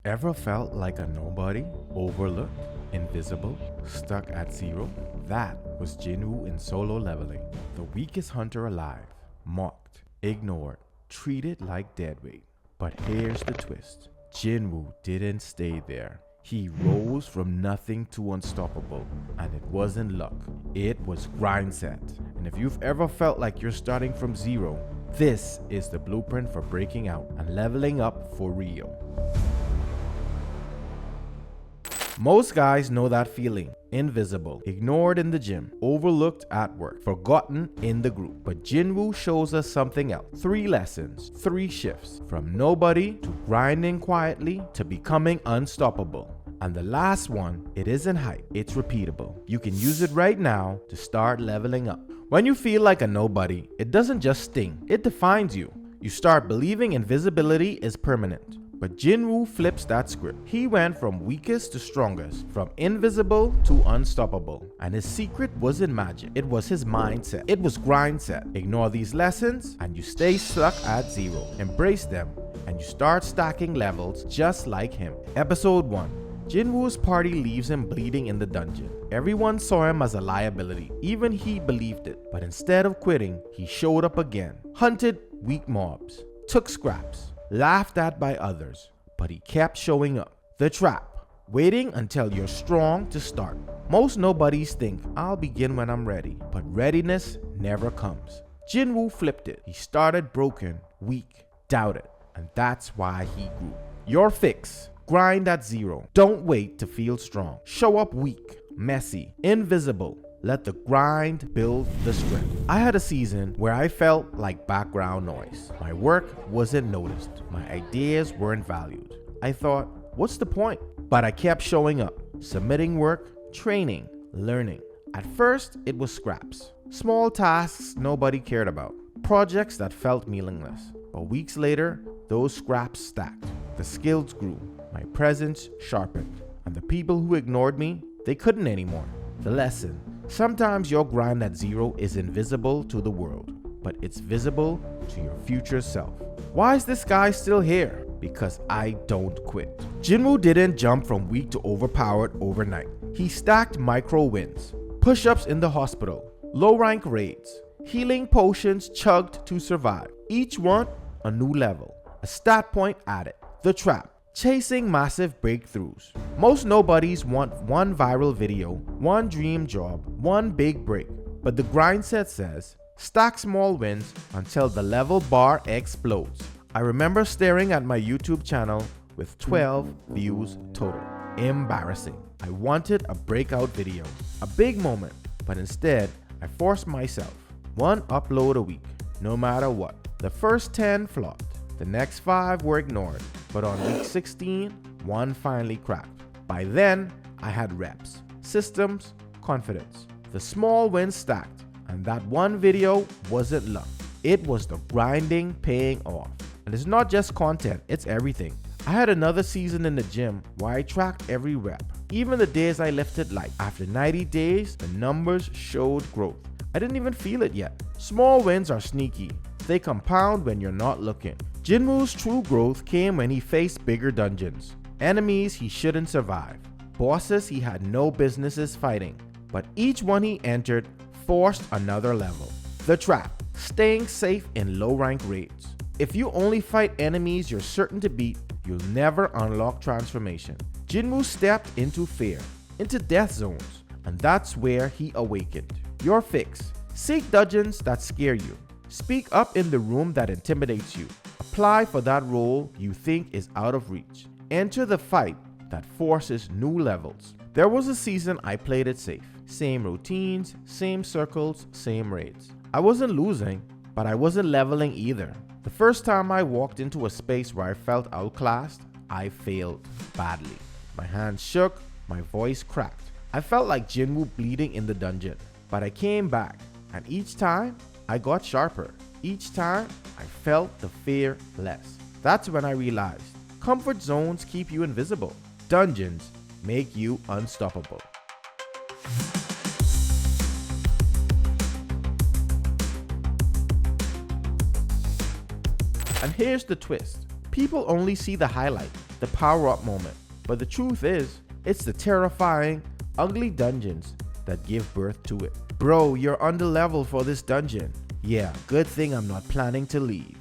Ever felt like a nobody, overlooked, invisible, stuck at zero? That was Jinwoo in solo leveling, the weakest hunter alive, mocked, ignored, treated like deadweight. But here's the twist. Jinwoo didn't stay there. He rose from nothing to unstoppable, and it wasn't luck, it was Grindset. And if you've ever felt like you're starting from zero, this is the blueprint for breaking out and leveling up for real. Most guys know that feeling. Invisible, ignored in the gym, overlooked at work, forgotten in the group. But Jinwoo shows us something else. 3 lessons, 3 shifts, from nobody to grinding quietly to becoming unstoppable. And the last one, it isn't hype, it's repeatable. You can use it right now to start leveling up. When you feel like a nobody, it doesn't just sting, it defines you. You start believing invisibility is permanent. But Jinwoo flips that script. He went from weakest to strongest, from invisible to unstoppable. And his secret wasn't magic, it was his mindset. It was Grindset. Ignore these lessons and you stay stuck at zero. Embrace them and you start stacking levels just like him. Episode 1. Jinwoo's party leaves him bleeding in the dungeon. Everyone saw him as a liability, even he believed it. But instead of quitting, he showed up again, hunted weak mobs, took scraps, laughed at by others, but he kept showing up. The trap, waiting until you're strong to start. Most nobodies think, I'll begin when I'm ready, but readiness never comes. Jinwoo flipped it. He started broken, weak, doubted, and that's why he grew. Your fix. Grind at zero. Don't wait to feel strong. Show up weak, messy, invisible. Let the grind build the strength. I had a season where I felt like background noise. My work wasn't noticed. My ideas weren't valued. I thought, what's the point? But I kept showing up, submitting work, training, learning. At first, it was scraps. Small tasks nobody cared about. Projects that felt meaningless. But weeks later, those scraps stacked. The skills grew. My presence sharpened, and the people who ignored me, they couldn't anymore. The lesson: sometimes your grind at zero is invisible to the world, but it's visible to your future self. Why is this guy still here? Because I don't quit. Jinwoo didn't jump from weak to overpowered overnight. He stacked micro wins, push-ups in the hospital, low-rank raids, healing potions chugged to survive. Each one a new level, a stat point added. The trap. Chasing massive breakthroughs. Most nobodies want one viral video, one dream job, one big break. But the Grindset says, stack small wins until the level bar explodes. I remember staring at my YouTube channel with 12 views total. Embarrassing. I wanted a breakout video, a big moment, but instead, I forced myself. 1 upload a week, no matter what. The first 10 flopped. The next 5 were ignored, but on week 16, 1 finally cracked. By then, I had reps, systems, confidence. The small wins stacked, and that one video wasn't luck. It was the grinding paying off. And it's not just content, it's everything. I had another season in the gym where I tracked every rep, even the days I lifted light. After 90 days, the numbers showed growth. I didn't even feel it yet. Small wins are sneaky. They compound when you're not looking. Jinwoo's true growth came when he faced bigger dungeons, enemies he shouldn't survive, bosses he had no businesses fighting, but each one he entered forced another level. The trap, staying safe in low rank raids. If you only fight enemies you're certain to beat, you'll never unlock transformation. Jinwoo stepped into fear, into death zones, and that's where he awakened. Your fix, seek dungeons that scare you. Speak up in the room that intimidates you. Apply for that role you think is out of reach. Enter the fight that forces new levels. There was a season I played it safe. Same routines, same circles, same raids. I wasn't losing, but I wasn't leveling either. The first time I walked into a space where I felt outclassed, I failed badly. My hands shook, my voice cracked. I felt like Jinwoo bleeding in the dungeon, but I came back, and each time, I got sharper. Each time, I felt the fear less. That's when I realized comfort zones keep you invisible. Dungeons make you unstoppable. And here's the twist. People only see the highlight, the power-up moment. But the truth is, it's the terrifying, ugly dungeons that give birth to it. Bro, you're under-leveled for this dungeon. Yeah, good thing I'm not planning to leave.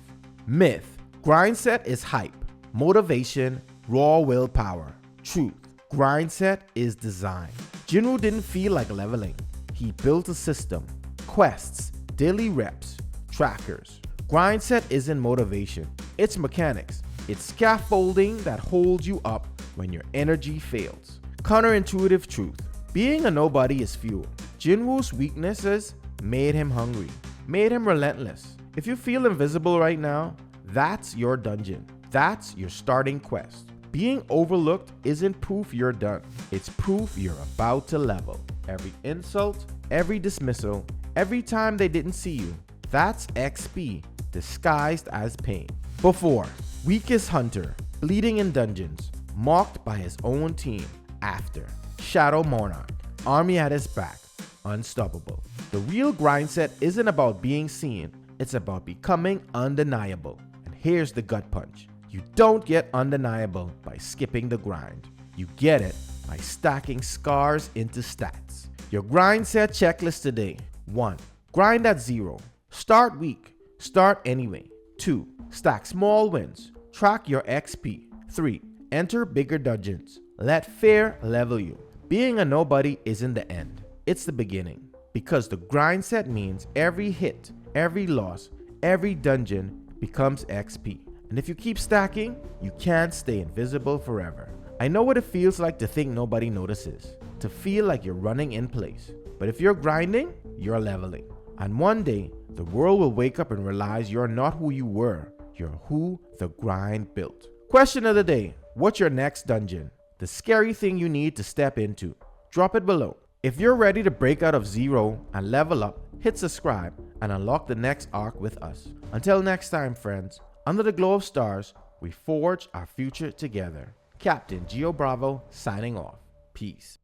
Myth: Grindset is hype, motivation, raw willpower. Truth: Grindset is design. Jinwoo didn't feel like leveling. He built a system, quests, daily reps, trackers. Grindset isn't motivation, it's mechanics. It's scaffolding that holds you up when your energy fails. Counterintuitive truth: being a nobody is fuel. Jinwoo's weaknesses made him hungry, made him relentless. If you feel invisible right now, that's your dungeon. That's your starting quest. Being overlooked isn't proof you're done. It's proof you're about to level. Every insult, every dismissal, every time they didn't see you, that's XP disguised as pain. Before: weakest hunter, bleeding in dungeons, mocked by his own team. After: shadow monarch, army at his back, unstoppable. The real Grindset isn't about being seen, it's about becoming undeniable. And here's the gut punch: you don't get undeniable by skipping the grind. You get it by stacking scars into stats. Your Grindset checklist today: 1. Grind at 0. Start weak. Start anyway. 2. Stack small wins. Track your XP. 3. Enter bigger dungeons. Let fear level you. Being a nobody isn't the end. It's the beginning. Because the Grindset means every hit, every loss, every dungeon becomes XP. And if you keep stacking, you can't stay invisible forever. I know what it feels like to think nobody notices, to feel like you're running in place. But if you're grinding, you're leveling. And one day, the world will wake up and realize you're not who you were. You're who the grind built. Question of the day: what's your next dungeon? The scary thing you need to step into? Drop it below. If you're ready to break out of 0 and level up, hit subscribe and unlock the next arc with us. Until next time, friends, under the glow of stars, we forge our future together. Captain Geo Bravo signing off. Peace.